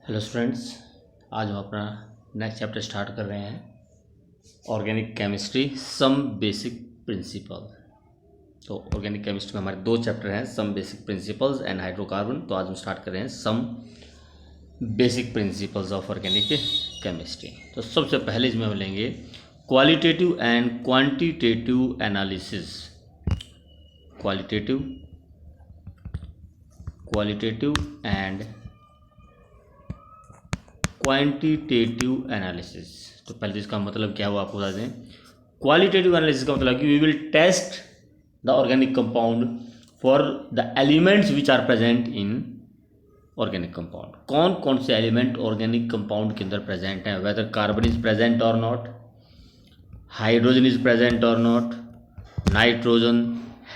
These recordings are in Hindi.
हेलो स्टूडेंट्स, आज हम अपना नेक्स्ट चैप्टर स्टार्ट कर रहे हैं organic chemistry some basic principle. तो ऑर्गेनिक केमिस्ट्री में हमारे दो चैप्टर हैं, some basic principles and hydrocarbon. तो आज हम स्टार्ट कर रहे हैं some basic principles of organic chemistry. तो सबसे पहले इसमें हम लेंगे qualitative and quantitative analysis. Qualitative and quantitative analysis. तो पहले इसका मतलब क्या हुआ आपको बता दें। क्वालिटेटिव एनालिसिस का मतलब कि we will test the organic compound for the elements which are present in organic compound. कौन कौन से एलिमेंट ऑर्गेनिक कंपाउंड के अंदर प्रेजेंट हैं, वेदर कार्बन इज प्रेजेंट और नॉट, हाइड्रोजन इज प्रेजेंट और नॉट, नाइट्रोजन,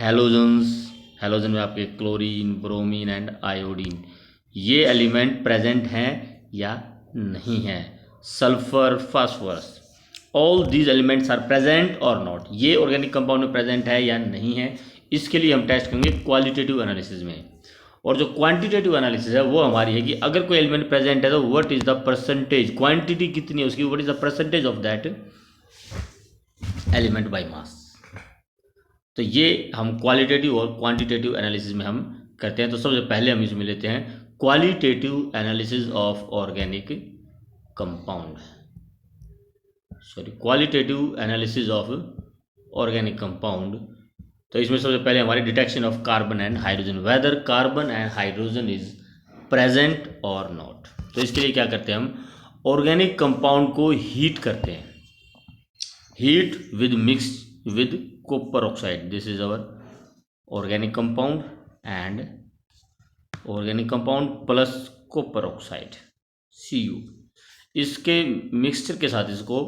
हेलोजन्स, हेलोजन में आपके क्लोरीन, ब्रोमीन एंड आयोडीन, ये एलिमेंट प्रेजेंट हैं या नहीं है, sulphur, phosphorus, all these elements are present और नॉट, ये ऑर्गेनिक कंपाउंड में प्रेजेंट है या नहीं है। इसके लिए हम टेस्ट करेंगे क्वालिटेटिव एनालिसिस में। और जो क्वांटिटेटिव एनालिसिस है वो हमारी है कि अगर कोई एलिमेंट प्रेजेंट है तो what is the percentage, quantity कितनी है उसकी, what is the percentage of that element by mass. तो ये हम क्वालिटेटिव और क्वांटिटेटिव एनालिसिस में हम करते हैं। तो सबसे पहले हम इसमें लेते हैं qualitative analysis of organic compound, qualitative analysis of organic compound. तो इसमें सबसे पहले हमारी detection of carbon and hydrogen, whether carbon and hydrogen is present और नॉट। तो इसके लिए क्या करते हैं, हम ऑर्गेनिक कंपाउंड को हीट करते हैं, heat with mix with copper oxide. This is our organic compound and organic compound plus copper oxide Cu, इसके मिक्सचर के साथ इसको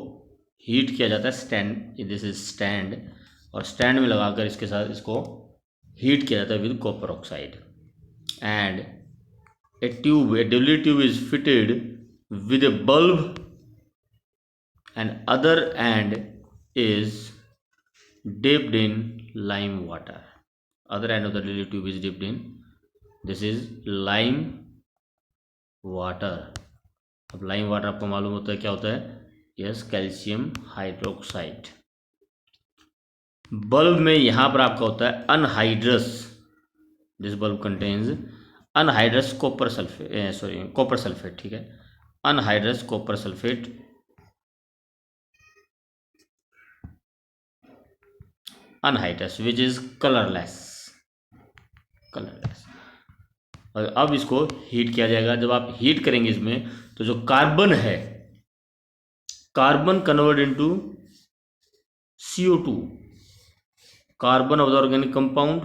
हीट किया जाता है। स्टैंड, दिस इज स्टैंड, और स्टैंड में लगाकर इसके साथ इसको हीट किया जाता है with copper oxide. And A tube, A W tube is fitted with A bulb and other and is dipped in lime water. Other end of the delay tube is dipped in, this is lime water. अब लाइम वाटर आपको मालूम होता है क्या होता है, यस, कैल्शियम हाइड्रोक्साइड। बल्ब में यहाँ पर आपका होता है anhydrous, this bulb contains anhydrous copper sulphate, copper sulphate, ठीक है, anhydrous copper sulphate, anhydrous which is colourless. और अब इसको हीट किया जाएगा। जब आप हीट करेंगे इसमें तो जो कार्बन है, carbon convert into CO2, carbon of the organic compound,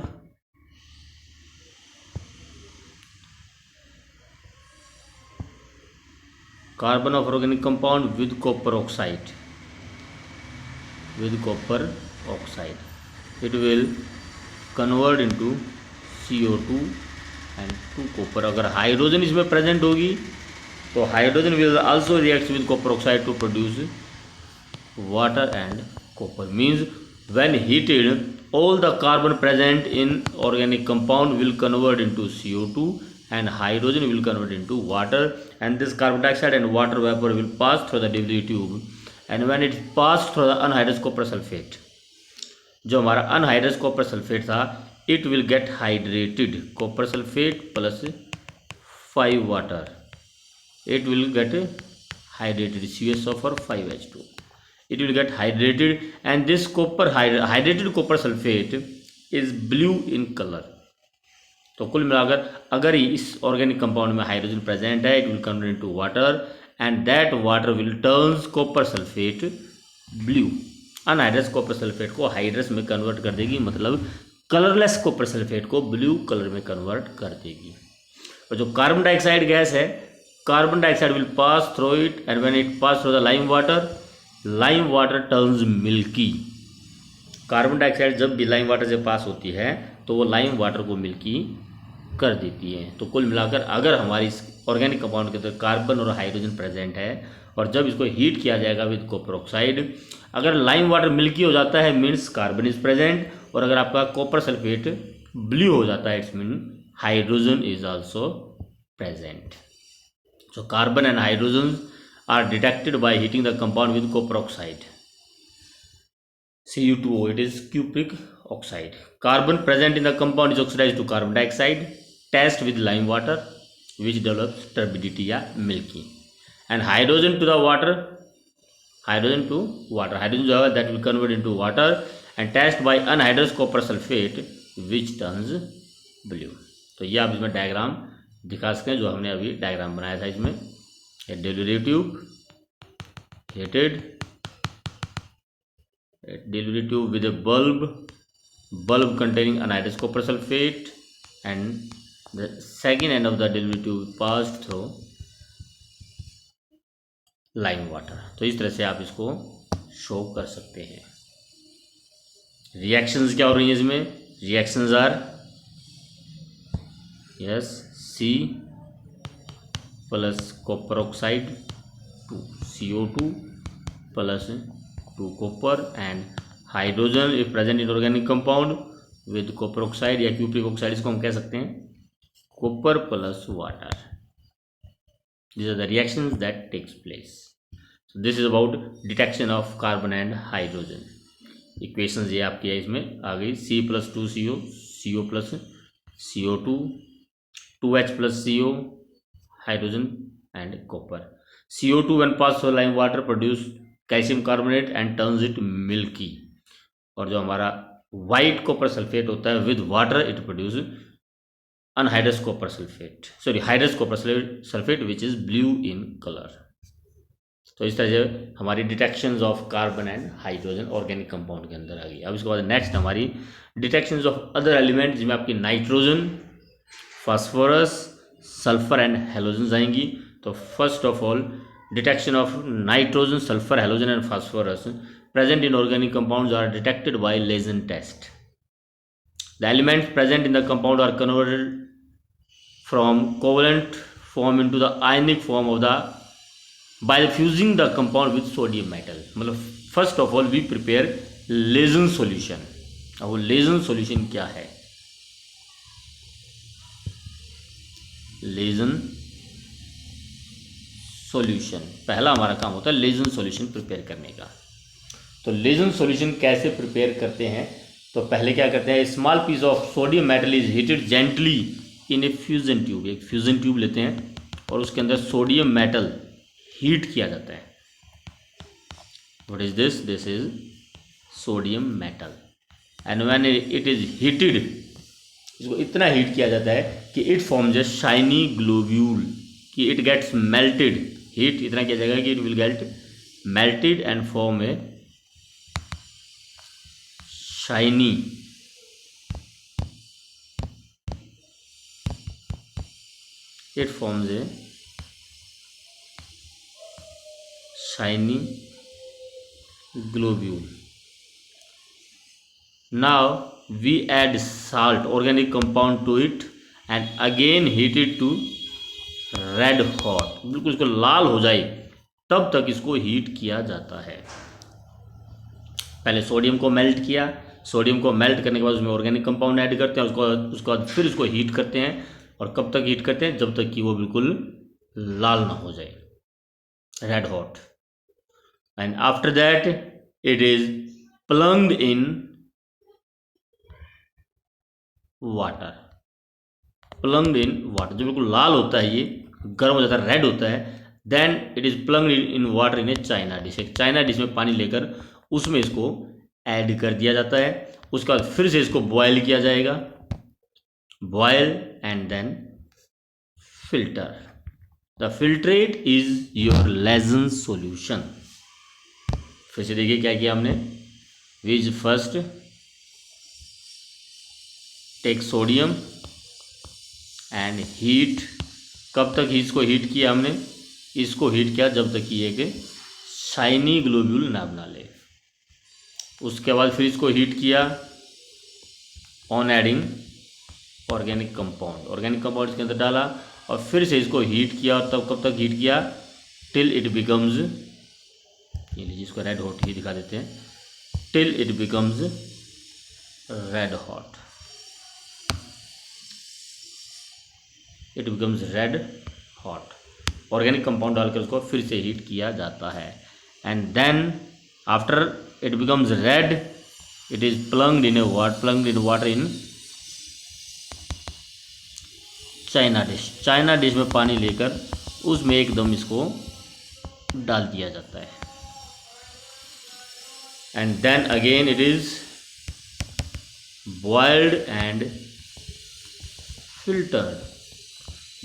carbon of organic compound with copper oxide, with copper oxide, it will convert into CO2 and 2 copper। अगर हाइड्रोजन इसमें प्रेजेंट होगी तो hydrogen will also react with copper oxide to produce water and copper. Means when heated all the carbon present in organic compound will convert into CO2 and hydrogen will convert into water, and this carbon dioxide and water vapor will pass through the W tube, and when it passed through the anhydrous copper sulfate, जो हमारा अनहाइड्रस कॉपर सल्फेट था, it will get hydrated, copper sulphate plus 5 water, it will get hydrated, CuSO for 5H2, it will get hydrated, and this copper hydrated copper sulfate is blue in color। तो कुल मिलाकर अगर इस ऑर्गेनिक कंपाउंड में हाइड्रोजन प्रेजेंट है, it will convert into water and that water will turns copper sulphate blue. Anhydrous copper sulphate को हाइड्रस में कन्वर्ट कर देगी, मतलब कलरलेस कॉपर सल्फेट को ब्लू कलर में कन्वर्ट कर देगी। और जो कार्बन डाइऑक्साइड गैस है, carbon dioxide will pass through it, and when it pass through the lime water turns milky. Carbon dioxide जब भी लाइम वाटर से पास होती है तो वो लाइम वाटर को मिल्की कर देती है। तो कुल मिलाकर अगर हमारी इस ऑर्गेनिक कंपाउंड के अंदर कार्बन और हाइड्रोजन प्रेजेंट है और जब इसको हीट किया जाएगा विद कॉपर ऑक्साइड, अगर लाइम वाटर मिल्की हो जाता है मीन्स कार्बन इज प्रेजेंट, और अगर आपका कॉपर सल्फेट ब्लू हो जाता है it's mean hydrogen is also present. So carbon and hydrogens are detected by heating the compound with copper oxide. Cu2O, it is cupric oxide. Carbon present in the compound is oxidized to carbon dioxide. Test with lime water, which develops turbidity या milky. And hydrogen to water, hydrogen जो है that will convert into water and test by anhydrous copper sulfate which turns blue. तो ये आप इसमें डायग्राम दिखा सकते हैं जो हमने अभी डायग्राम बनाया था इसमें. Delivery tube heated, delivery tube with a bulb containing anhydrous copper sulfate, and the second end of the delivery tube passed through lime water. तो इस तरह से आप इसको शो कर सकते हैं. रिएक्शंस क्या हो रही हैं इसमें? Reactions are yes C plus copper oxide to CO2 plus 2 copper and hydrogen if present in organic compound with copper oxide या क्यूप्रिक ऑक्साइड, इसको हम कह सकते हैं copper plus water. These are the reactions that takes place. So this is about detection of carbon and hydrogen. Equations ये आपकी है इसमें आ गई. C plus 2CO, CO plus CO2, 2H plus CO, hydrogen and copper. CO2 when passed through lime water produce calcium carbonate and turns it milky. और जो हमारा white copper sulfate होता है with water it produce anhydrous copper sulfate, hydrous copper sulfate which is blue in color. तो इस तरह से हमारी detections of carbon and hydrogen organic compound के अंदर आ गई. अब इसके बाद नेक्स्ट हमारी डिटेक्शंस ऑफ अदर एलिमेंट जिसमें आपकी nitrogen, phosphorus, sulphur and halogen आएंगी. तो first of all detection of nitrogen, sulphur, halogen and phosphorus present in organic compounds are detected by Lassaigne test. The elements present in the compound are converted from covalent form into the ionic form of the by fusing the compound with sodium metal. मतलब first of all we prepare Lejeune solution. अब वो Lejeune solution क्या है? Lejeune solution पहला हमारा काम होता है Lejeune solution प्रिपेयर करने का. तो Lejeune solution कैसे प्रिपेयर करते हैं? तो पहले क्या करते हैं, small piece of sodium metal is heated gently in a fusion tube. एक फ्यूजन ट्यूब लेते हैं और उसके अंदर सोडियम मेटल हीट किया जाता है. What is this? This is sodium metal. And when it is heated, इसको इतना हीट किया जाता है कि it forms a shiny globule, कि इट गेट्स मेल्टेड. हीट इतना किया जाएगा कि it will get melted and form A shiny it forms a shiny globule. Now we add salt, organic compound to it and again heat it to red hot. बिल्कुल इसको लाल हो जाए तब तक इसको हीट किया जाता है. पहले सोडियम को मेल्ट किया, सोडियम को मेल्ट करने के बाद उसमें ऑर्गेनिक कंपाउंड ऐड करते हैं, उसके बाद फिर उसको हीट करते हैं. और कब तक हीट करते हैं? जब तक कि वो बिल्कुल लाल ना हो जाए, red hot. And after that it is plunged in water. Plunged in water, जो बिल्कुल लाल होता है, ये गर्म हो जाता है, रेड होता है. Then it is plunged in water in a china dish. एक चाइना डिश में पानी लेकर उसमें इसको ऐड कर दिया जाता है. उसके बाद फिर से इसको बॉयल किया जाएगा, boil and then filter. The filtrate is your Lassaigne solution. फिर से देखिए क्या किया हमने. Which first take sodium and heat. कब तक इसको हीट किया हमने? इसको हीट किया जब तक कि एक शाइनी ग्लोब्यूल ना बना ले. उसके बाद फिर इसको हीट किया on adding organic compound. Organic compound इसके अंदर डाला और फिर से इसको हीट किया. और तब कब तक हीट किया? टिल इट बिकम्स, ये लीजिए इसको रेड हॉट ही दिखा देते हैं, till it becomes red hot. It becomes red hot. Organic compound डालकर उसको फिर से हीट किया जाता है। And then after it becomes red, it is plunged in water in china dish में पानी लेकर उसमें एकदम इसको डाल दिया जाता है। And then again it is boiled and filtered.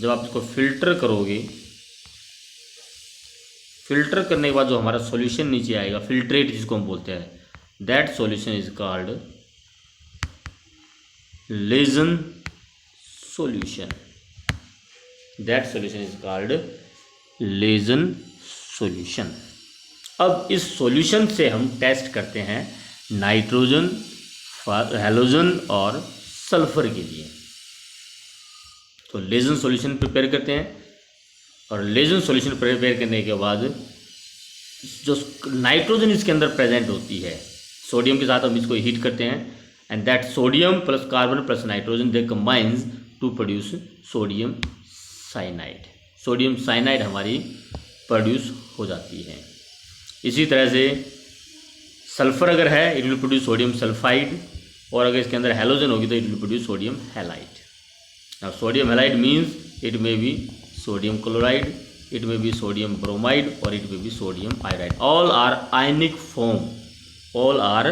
जब आप इसको फिल्टर करोगे, फिल्टर करने के बाद जो हमारा सॉल्यूशन नीचे आएगा, फिल्ट्रेट जिसको हम बोलते हैं, that solution is called Lassaigne solution. That solution is called Lassaigne solution. अब इस सॉल्यूशन से हम टेस्ट करते हैं नाइट्रोजन, हैलोजन और सल्फर के लिए। तो लेजन सॉल्यूशन प्रिपेयर करते हैं, और लेजन सॉल्यूशन प्रिपेयर करने के बाद जो नाइट्रोजन इसके अंदर प्रेजेंट होती है, सोडियम के साथ हम इसको हीट करते हैं, and that sodium plus carbon plus nitrogen they combines to produce sodium cyanide. Sodium cyanide हमारी प्रोड्यूस हो जाती है। इसी तरह से सल्फर अगर है, it will produce sodium sulphide, और अगर इसके अंदर हैलोजन होगी तो it will produce sodium halide. Now sodium halide means it may be sodium chloride, it may be sodium bromide, or it may be sodium iodide. All are ionic form. All are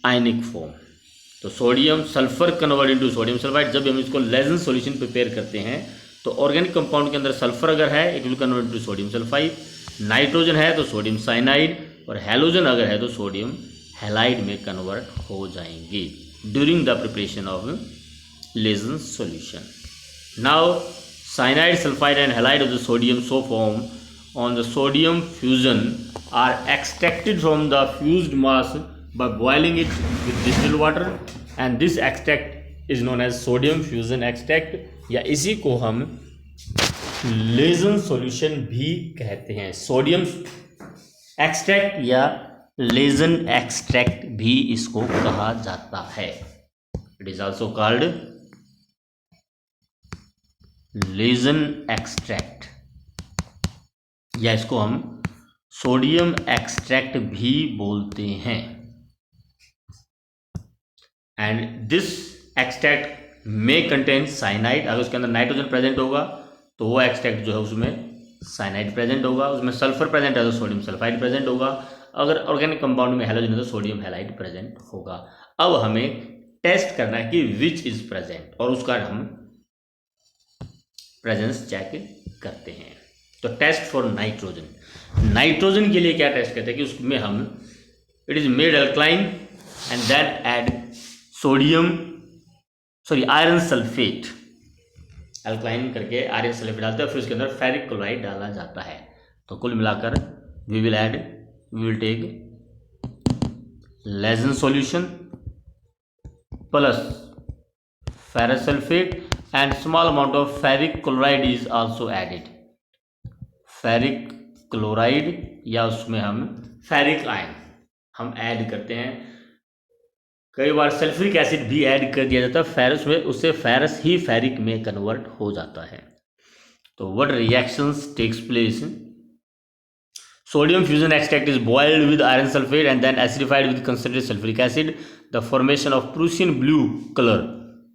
ionic form. तो sodium sulphur convert into sodium sulphide. जब हम इसको लेजन सॉल्यूशन प्रिपेयर करते हैं तो ऑर्गेनिक कंपाउंड के अंदर सल्फर अगर है, it will convert into sodium sulphide, nitrogen है तो सोडियम साइनाइड, और हैलोजन अगर है तो सोडियम हैलाइड में कन्वर्ट हो जाएंगे during the preparation of Lassaigne solution. Now cyanide, sulfide and halide of the sodium so form on the sodium fusion are extracted from the fused mass by boiling it with distilled water, and this extract is known as sodium fusion extract, या इसी को हम लेजन सॉल्यूशन भी कहते हैं। सोडियम एक्सट्रैक्ट या लेजन एक्सट्रैक्ट भी इसको कहा जाता है। It is also called Lassaigne extract, या इसको हम सोडियम एक्सट्रैक्ट भी बोलते हैं। एंड दिस एक्सट्रैक्ट में कंटेन साइनाइड। अगर उसके अंदर नाइट्रोजन प्रेजेंट होगा तो वो एक्सट्रैक्ट जो है उसमें साइनाइड प्रेजेंट होगा, उसमें सल्फर प्रेजेंट है तो सोडियम सल्फाइड प्रेजेंट होगा, अगर ऑर्गेनिक कंपाउंड में हैलोजन है तो सोडियम हैलाइड प्रेजेंट होगा। अब हमें टेस्ट करना है कि विच इज प्रेजेंट, और उसका हम प्रेजेंस चेक करते हैं। तो टेस्ट फॉर नाइट्रोजन। नाइट्रोजन के लिए क्या टेस्ट करते हैं कि उसमें हम it is made alkaline and then add iron sulphate. Alkaline करके आयरन सल्फेट डालते हैं, फिर उसके अंदर फेरिक क्लोराइड डाला जाता है। तो कुल मिलाकर we will take Lassaigne solution plus ferrous sulphate and small amount of ferric chloride is also added. Ferric chloride या उसमें हम फेरिक आयन हम ऐड करते हैं। कई बार सल्फ्यूरिक एसिड भी ऐड कर दिया जाता है फेरस में, उससे फेरस ही फेरिक में कन्वर्ट हो जाता है। तो what reactions takes place? Sodium fusion extract is boiled with iron sulfate and then acidified with concentrated sulfuric acid. The formation of Prussian blue color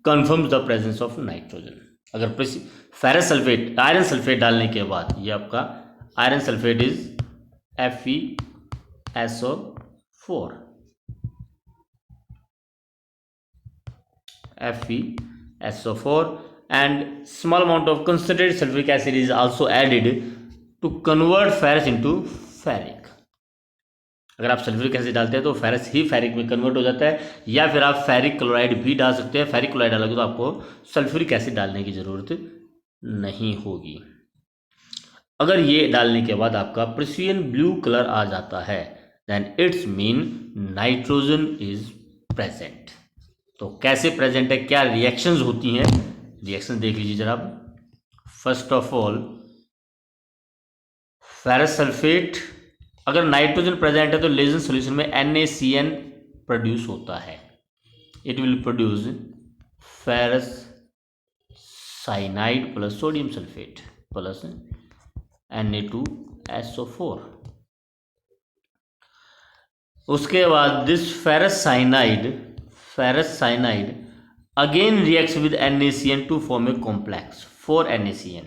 confirms the presence of nitrogen. अगर फेरस सल्फेट आयरन सल्फेट डालने के बाद ये आपका iron sulphate is FeSO4 and small amount of concentrated sulfuric acid is also added to convert ferrous into ferric. अगर आप सल्फ्यूरिक एसिड डालते हैं तो फेरस ही फेरिक में कन्वर्ट हो जाता है, या फिर आप फेरिक क्लोराइड भी डाल सकते हैं। फेरिक क्लोराइड डालोगे तो आपको सल्फ्यूरिक एसिड डालने की ज़रूरत नहीं होगी। अगर ये डालने के बाद आपका प्रूसियन ब्लू कलर आ जाता है then it's mean nitrogen is present. तो कैसे प्रेजेंट है, क्या रिएक्शंस होती हैं, रिएक्शन देख लीजिए जरा। First of all ferrous sulphate, अगर नाइट्रोजन प्रेजेंट है तो लेजन सॉल्यूशन में NaCN प्रोड्यूस होता है। It will produce ferrous cyanide plus sodium sulphate plus Na2SO4। उसके बाद this ferrous cyanide again reacts with NaCN to form a complex 4NaCN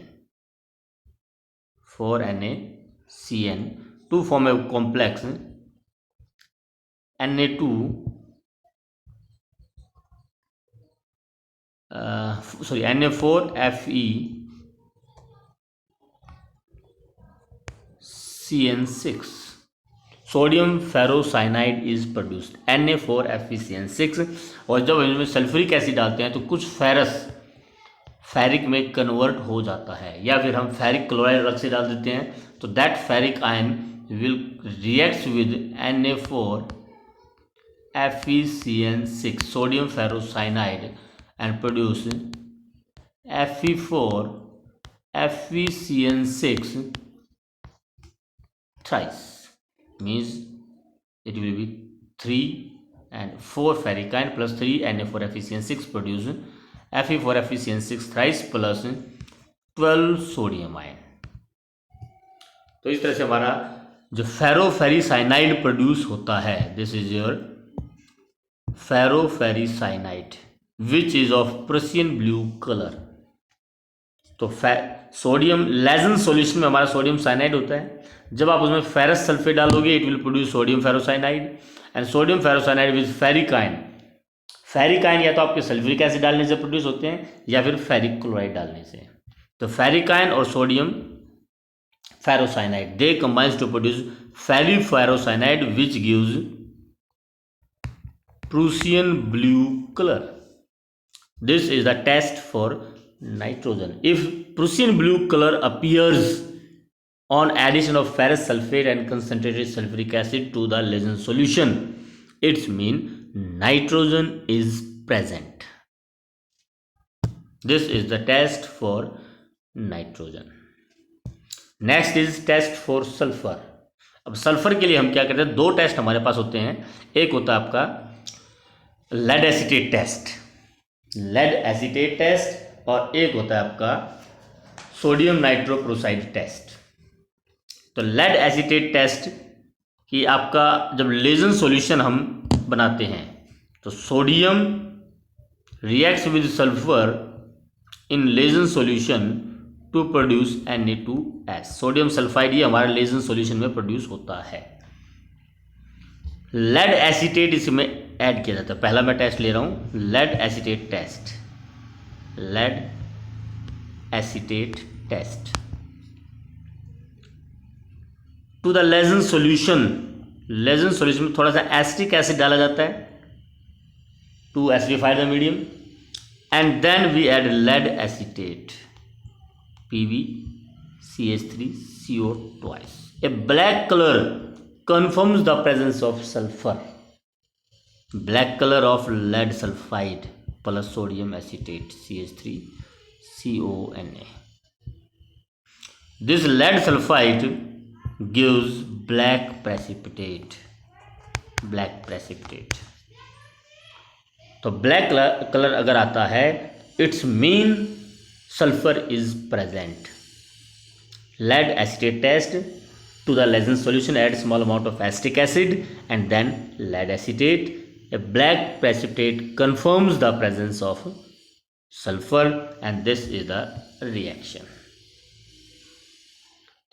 to form a complex Na2 Na4FeCN6 sodium ferrocyanide is produced Na4FeCN6। और जब इसमें सल्फ्यूरिक एसिड डालते हैं तो कुछ फेरिक में कन्वर्ट हो जाता है, या फिर हम फेरिक क्लोराइड अलग से डाल देते हैं तो that ferric ion will reacts with Na4FeCN6 sodium ferrocyanide and produce Fe4FeCN6 thrice, means it will be 3 and 4 ferric ion plus 3 Na4FeCN6 produce Fe4FeCN6 thrice plus 12 sodium ion. तो इस तरह से हमारा जो फेरोफेरिसाइनाइड प्रोड्यूस होता है, this is your ferroferricyanide which is of Prussian blue colour. तो सोडियम लेजन सॉल्यूशन में हमारा सोडियम साइनाइड होता है। जब आप उसमें फेरस सल्फेट डालोगे it will produce sodium ferrocyanide and sodium ferrocyanide with ferric ion या तो आपके सल्फ्यूरिक एसिड डालने से प्रोड्यूस होते हैं या फिर फेरिक क्लोराइड डालने से। तो फेरिक आयन और sodium ferrocyanide they combines to produce ferriferrocyanide which gives Prussian blue colour. This is the test for nitrogen. If Prussian blue color appears on addition of ferrous sulfate and concentrated sulfuric acid to the Legend solution, it means nitrogen is present. This is the test for nitrogen. Next is test for sulfur. अब सल्फर के लिए हम क्या करते हैं, दो टेस्ट हमारे पास होते हैं। एक होता है आपका लेड एसीटेट टेस्ट और एक होता है आपका सोडियम नाइट्रोप्रोसाइड टेस्ट। तो लेड एसीटेट टेस्ट कि आपका जब लेजन सॉल्यूशन हम बनाते हैं तो sodium reacts with sulphur in Lassaigne solution to produce Na2S। Sodium sulphide ये हमारा लेजन सॉल्यूशन में प्रोड्यूस होता है। लेड एसीटेट इसमें ऐड किया जाता है। पहला मैं टेस्ट ले रहा हूँ lead acetate test to the Lassaigne solution में थोड़ा सा एसिटिक एसिड डाला जाता है to acidify the medium and then we add lead acetate PbCH3CO twice. A black color confirms the presence of sulfur. Black color of lead sulfide plus sodium acetate CH3CONa. This lead sulfide gives black precipitate. तो ब्लैक कलर अगर आता है it's mean sulfur is present. Lead acetate test to the Legend solution, add small amount of acetic acid and then lead acetate. A black precipitate confirms the presence of sulfur and this is the reaction.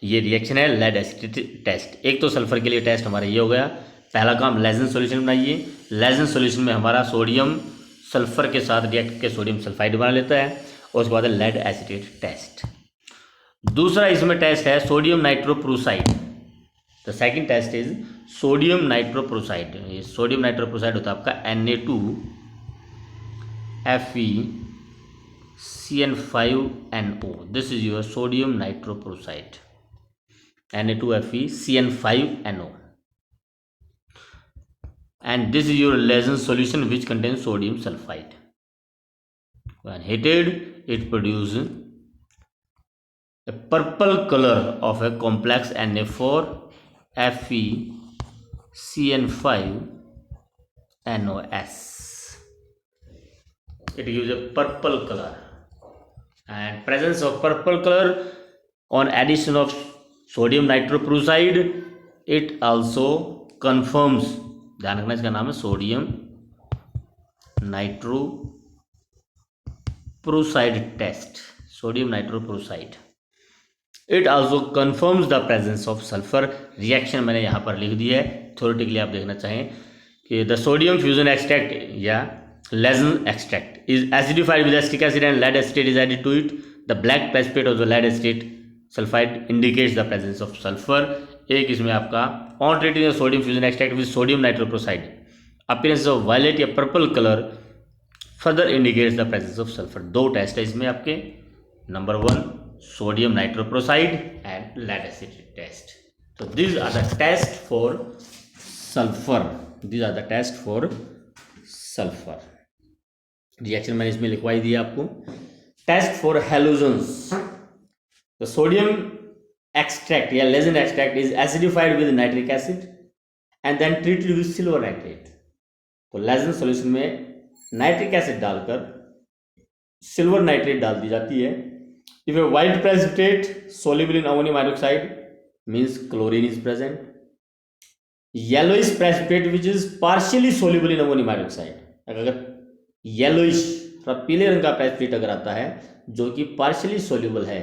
ये रिएक्शन है लेड एसिटेट टेस्ट। एक तो सल्फर के लिए टेस्ट हमारा ये हो गया। पहला काम लेजन सॉल्यूशन बनाइए। लेजन सॉल्यूशन में हमारा सोडियम सल्फर के साथ रिएक्ट के सोडियम सल्फाइड बना लेता है और उसके बाद लेड एसीटेट टेस्ट। दूसरा इसमें टेस्ट है sodium nitroprusside. The second test is sodium nitroprusside. ये सोडियम नाइट्रोप्रोसाइड होता है आपका Na2FeCN5NO। This is your sodium nitroprusside Na2FeCN5NO and this is your Legend solution which contains sodium sulfide. When heated it produces a purple color of a complex Na4FeCN5NOS. It gives a purple color and presence of purple color on addition of sodium nitroprusside, it also confirms, ध्यान रखना इसका नाम है sodium nitroprusside test, sodium nitroprusside. It also confirms the presence of sulphur. Reaction मैंने यहाँ पर लिख दिया है, थ्योरेटिकली आप देखना चाहें कि द सोडियम फ्यूजन एक्सट्रैक्ट या Lassaigne extract is acidified with acetic acid and lead acetate is added to it. The black precipitate of the lead acetate sulphide indicates the presence of sulphur. एक इसमें आपका on treating sodium fusion extract with sodium nitroprusside, appearance of violet या purple colour further indicates the presence of sulphur. दो टेस्ट है इसमें आपके, number 1 sodium nitroprusside and lead acid test. So these are the test for sulfur. These are the test for sulfur. Reaction मैंने इसमें लिखवाई दिया आपको। Test for halogens. The sodium extract या lesion extract is acidified with nitric acid and then treated with silver nitrate. तो lesion solution में नाइट्रिक एसिड डालकर सिल्वर नाइट्रेट डाल दी जाती है। If a white precipitate soluble in ammonium hydroxide means chlorine is present. Yellowish precipitate which is partially soluble in ammonium hydroxide, अगर yellowish थोड़ा पीले रंग का precipitate अगर आता है जो कि partially soluble है,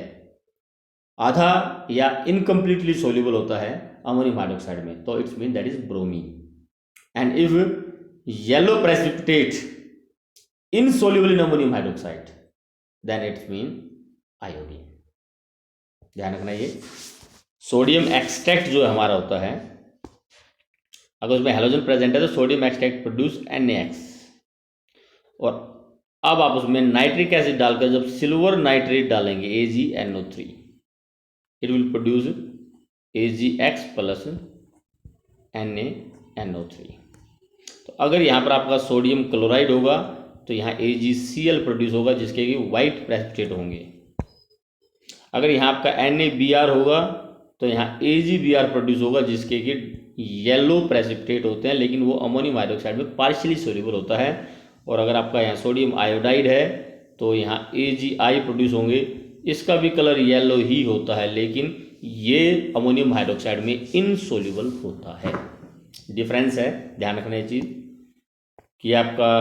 आधा या incompletely soluble होता है ammonium hydroxide में, तो it's mean that is bromine. And if yellow precipitate insoluble in ammonium hydroxide, then it mean iodine. ध्यान रखना ये सोडियम एक्सट्रैक्ट जो हमारा होता है, अगर उसमें हेलोजन प्रेजेंट है तो सोडियम एक्सट्रैक्ट प्रोड्यूस NaX, और अब आप उसमें नाइट्रिक एसिड डालकर जब सिल्वर नाइट्रेट डालेंगे AgNO3, it will produce AgX plus NaNO3। तो अगर यहाँ पर आपका सोडियम क्लोराइड होगा तो यहाँ AgCl प्रोड्यूस होगा जिसके कि वाइट प्रेसिपिटेट होंगे। अगर यहाँ आपका NaBr होगा तो यहाँ AgBr प्रोड्यूस होगा जिसके कि येलो प्रेसिपिटेट होते हैं, लेकिन वो अमोनियम हाइड्रोक्साइड में पार्शियली सोल्यूबल होता है। और अगर आपका यहाँ सोडियम आयोडाइड है तो यहाँ AgI प्रोड्यूस होंगे, इसका भी कलर येलो ही होता है, लेकिन ये अमोनियम हाइड्रोक्साइड में इनसोल्यूबल होता है। डिफरेंस है, ध्यान रखना ये चीज़ कि आपका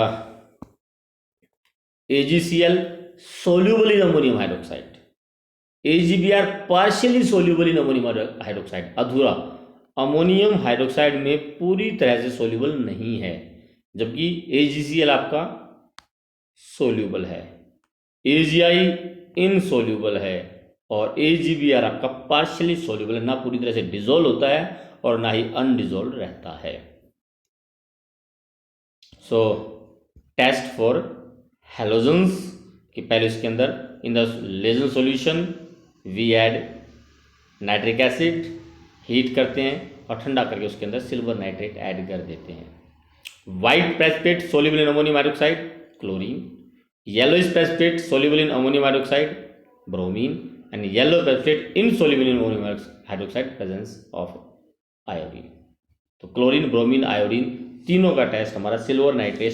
AgCl soluble in ammonium hydroxide, AgBr partially soluble in ammonium hydroxide, अधूरा, अमोनियम हाइड्रोक्साइड में पूरी तरह से सोल्यूबल नहीं है, जबकि AgCl आपका सोल्यूबल है, AgI इनसोल्यूबल है और AgBr आपका पार्शियली सोल्यूबल है, ना पूरी तरह से डिजोल्व होता है और ना ही अनडिजोल्व रहता है। सो टेस्ट फॉर हेलोजेंस कि पहले इसके अंदर in the Lassaigne solution we add nitric acid, heat करते हैं और ठंडा करके उसके अंदर सिल्वर नाइट्रेट ऐड कर देते हैं। White precipitate soluble in ammonium hydroxide chlorine, yellowish precipitate soluble in ammonium hydroxide bromine, and yellow precipitate insoluble in ammonium hydroxide presence of iodine. तो क्लोरीन, ब्रोमीन, आयोडीन तीनों का टेस्ट हमारा सिल्वर नाइट्रेट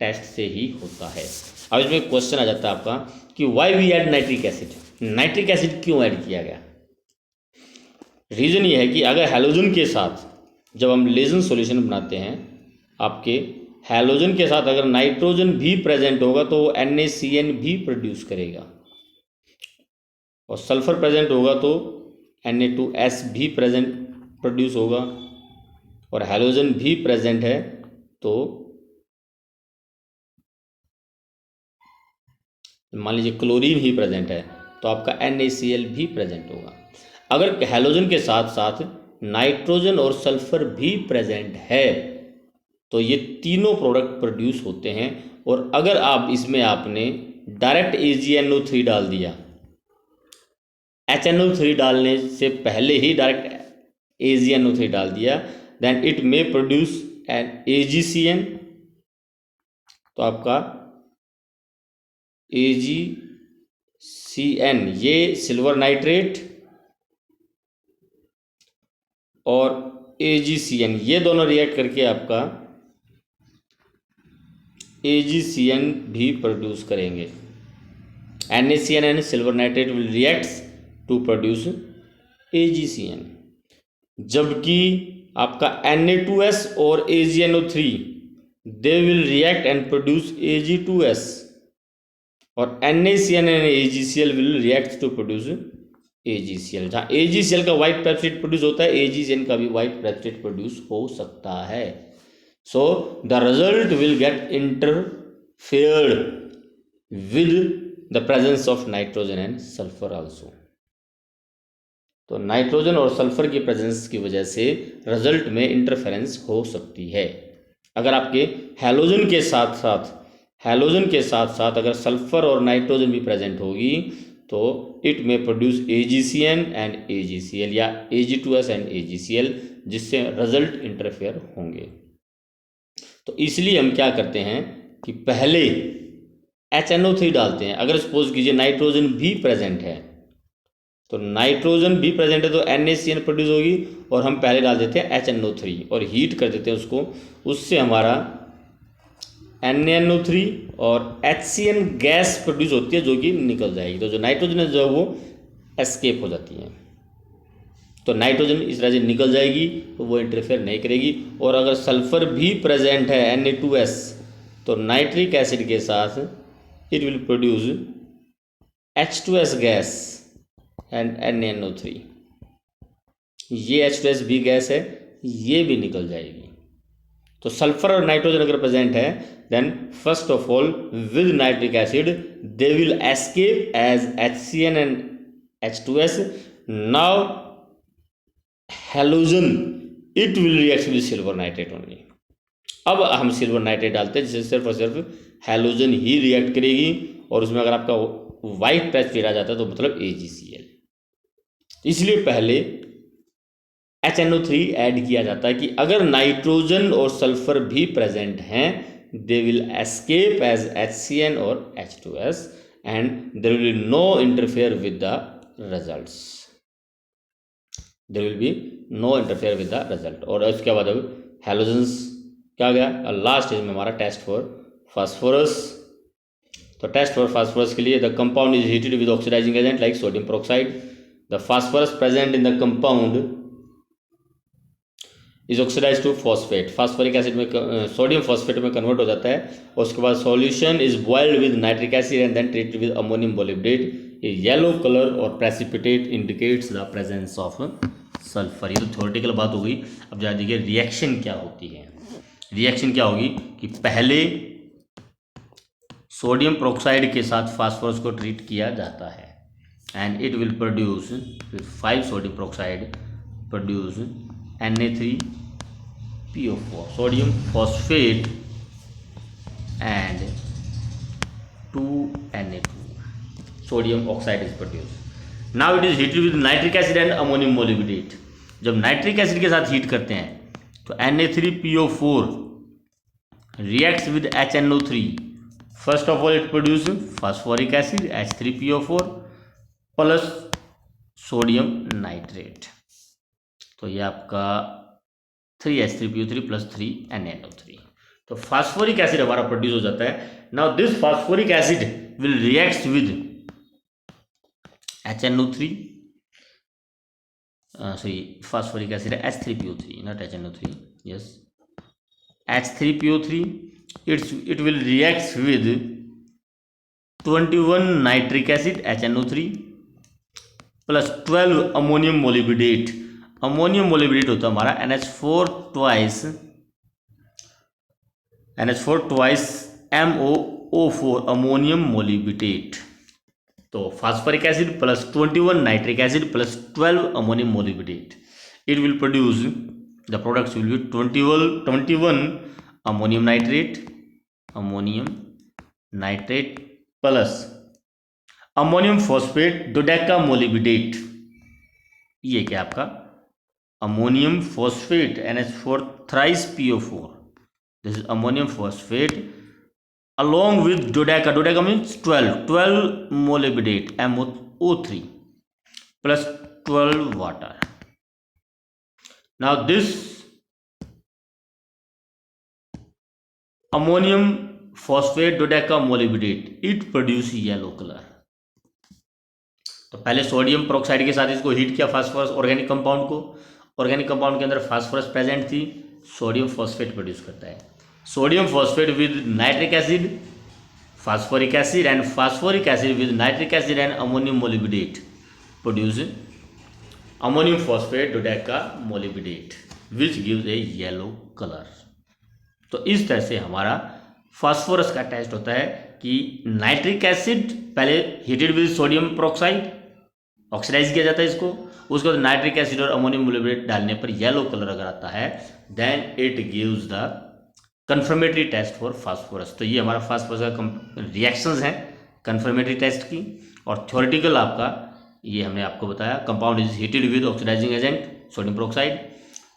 टेस्ट से ही होता है। अब इसमें क्वेश्चन आ जाता है आपका कि why we add nitric acid, nitric acid क्यों ऐड किया गया। रीज़न ये है कि अगर हैलोजन के साथ जब हम लेजन सॉल्यूशन बनाते हैं, आपके हैलोजन के साथ अगर नाइट्रोजन भी प्रेजेंट होगा तो वो NaCN भी प्रोड्यूस करेगा, और सल्फर प्रेजेंट होगा तो Na2S भी प्रेजेंट प्रोड्यूस होगा, और हैलोजन भी प्रेजेंट है तो मान लीजिए क्लोरीन ही प्रेजेंट है तो आपका NaCl भी प्रेजेंट होगा। अगर हैलोजन के साथ साथ नाइट्रोजन और सल्फर भी प्रेजेंट है तो ये तीनों प्रोडक्ट प्रोड्यूस होते हैं। और अगर आप इसमें आपने डायरेक्ट AgNO3 डाल दिया, HNO3 डालने से पहले ही डायरेक्ट AgNO3 डाल दिया, then it may produce an AgCN, तो आपका AgCN ये सिल्वर नाइट्रेट और AgCN ये दोनों रिएक्ट करके आपका AgCN भी प्रोड्यूस करेंगे। NaCN and silver nitrate will reacts to produce AgCN, जबकि आपका Na2S और AgNO3 they will react and produce Ag2S, और NaCN and AgCl will react to produce AgCl। जहाँ AgCl का वाइट प्रेसिपिटेट प्रोड्यूस होता है, AgCN का भी वाइट प्रेसिपिटेट प्रोड्यूस हो सकता है। So the result will get interfered with the presence of nitrogen and sulphur also. तो नाइट्रोजन और सल्फर की प्रेजेंस की वजह से रिजल्ट में इंटरफेरेंस हो सकती है। अगर आपके हैलोजन के साथ साथ अगर सल्फर और नाइट्रोजन भी प्रेजेंट होगी तो इट में प्रोड्यूस AgCN एंड AgCl या Ag2S एंड AgCl, जिससे रिजल्ट इंटरफेयर होंगे। तो इसलिए हम क्या करते हैं कि पहले HNO3 डालते हैं। अगर सपोज कीजिए नाइट्रोजन भी प्रेजेंट है, तो नाइट्रोजन भी प्रेजेंट है तो NaCN प्रोड्यूस होगी, और हम पहले डाल देते हैं HNO3 और हीट कर देते हैं उसको। उससे हमारा NaNO3 और HCN गैस प्रोड्यूस होती है जो कि निकल जाएगी। तो जो नाइट्रोजन है जो वो एस्केप हो जाती है, तो नाइट्रोजन इस तरह से निकल जाएगी, तो वो इंटरफेयर नहीं करेगी। और अगर सल्फर भी प्रेजेंट है Na2S, तो नाइट्रिक एसिड के साथ it will produce H2S gas and NaNO3। ये H2S भी गैस है, ये भी निकल जाएगी। तो सल्फर और नाइट्रोजन अगर प्रेजेंट है, then first of all with nitric acid they will escape as HCN and H2S। Now halogen it will react with silver nitrate only. अब हम सिल्वर नाइट्रेट डालते हैं, जिससे सिर्फ और सिर्फ हैलोजन ही रिएक्ट करेगी, और उसमें अगर आपका वाइट पैच आ जाता है तो मतलब AgCl। इसलिए पहले HNO3 ऐड किया जाता है कि अगर नाइट्रोजन और सल्फर भी प्रेजेंट हैं, they will escape as HCN और H2S and there will be no interfere with the results. There will be no interfere with the result. और उसके बाद अब हैलोजेंस क्या गया, लास्ट स्टेज में हमारा टेस्ट फॉर फास्फोरस। तो टेस्ट फॉर फास्फोरस के लिए the compound is heated with oxidising agent like sodium peroxide. The phosphorus present in the compound is oxidise to phosphate. Phosphoric acid में सोडियम फॉस्फेट में कन्वर्ट हो जाता है, और उसके बाद solution is boiled with nitric acid and then treated with ammonium molybdate. A yellow colour और precipitate indicates the presence of sulphur. ये तो थ्योरेटिकल बात हो गई। अब जरा देखिए रिएक्शन क्या होती है। रिएक्शन क्या होगी कि पहले सोडियम पेरोक्साइड के साथ फास्फोरस को ट्रीट किया जाता है and it will produce 5 sodium peroxide produce Na3PO4 sodium phosphate and 2Na2 sodium oxide is produced. Now it is heated with nitric acid and ammonium molybdate. जब नाइट्रिक एसिड के साथ हीट करते हैं तो Na3PO4 reacts with HNO3. First of all it produces phosphoric acid H3PO4 plus sodium nitrate. तो ये आपका 3H3PO3 प्लस 3NaNO3। तो फास्फोरिक एसिड हमारा प्रोड्यूस हो जाता है। Now this phosphoric acid will react with HNO3, sorry phosphoric acid है H3PO3 not HNO3, yes H3PO3। It will react with 21 nitric acid HNO3 plus 12 ammonium molybdate. Ammonium molybdate होता है हमारा NH4 twice MOO4 ammonium molybdate. तो phosphoric acid plus 21 nitric acid plus 12 ammonium molybdate, it will produce the products will be 21 ammonium nitrate plus ammonium phosphate dodeca molybdate. ये क्या आपका ammonium phosphate NH4 thrice PO4, this is ammonium phosphate along with dodeca means 12 molybdate MO3 plus 12 water. Now this ammonium phosphate dodeca molybdate it produce yellow color. तो पहले सोडियम पेरोक्साइड के साथ इसको हीट किया फास्फोरस ऑर्गेनिक कंपाउंड को, ऑर्गेनिक कंपाउंड के अंदर फास्फोरस प्रेजेंट थी, सोडियम फॉस्फेट प्रोड्यूस करता है। Sodium phosphate with nitric acid, phosphoric acid and phosphoric acid with nitric acid and ammonium molybdate produce ammonium phosphate dodeca molybdate which gives a yellow colour. तो इस तरह से हमारा फास्फोरस का टेस्ट होता है कि नाइट्रिक एसिड पहले heated with sodium peroxide, oxidise किया जाता है इसको, उसके बाद नाइट्रिक एसिड और अमोनियम मोलिब्डेट डालने पर येलो कलर अगर आता है then it gives the confirmatory test for phosphorus. तो ये हमारा फास्फोरस का रिएक्शंस हैं कन्फर्मेटरी टेस्ट की। और थ्योरेटिकल आपका ये हमने आपको बताया, compound is heated with oxidising agent sodium peroxide,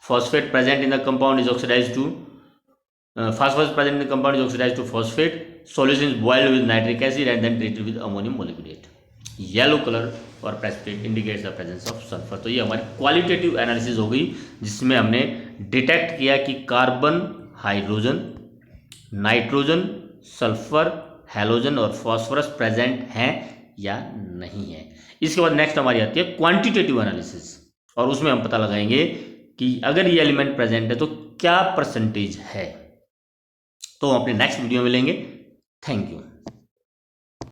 phosphate present in the compound is oxidise to phosphorus present in the compound is oxidized to phosphate, solution is boiled with nitric acid and then treated with ammonium molybdate. Yellow colour और precipitate indicates the presence of sulphur. तो ये हमारी क्वालिटेटिव एनालिसिस हो गई जिसमें हमने डिटेक्ट किया कि carbon, hydrogen, nitrogen, sulphur, halogen और फॉस्फोरस प्रेजेंट हैं या नहीं है। इसके बाद नेक्स्ट हमारी आती है क्वांटिटेटिव एनालिसिस, और उसमें हम पता लगाएंगे कि अगर ये एलिमेंट प्रेजेंट है तो क्या परसेंटेज है। तो हम अपने नेक्स्ट वीडियो में मिलेंगे। Thank you.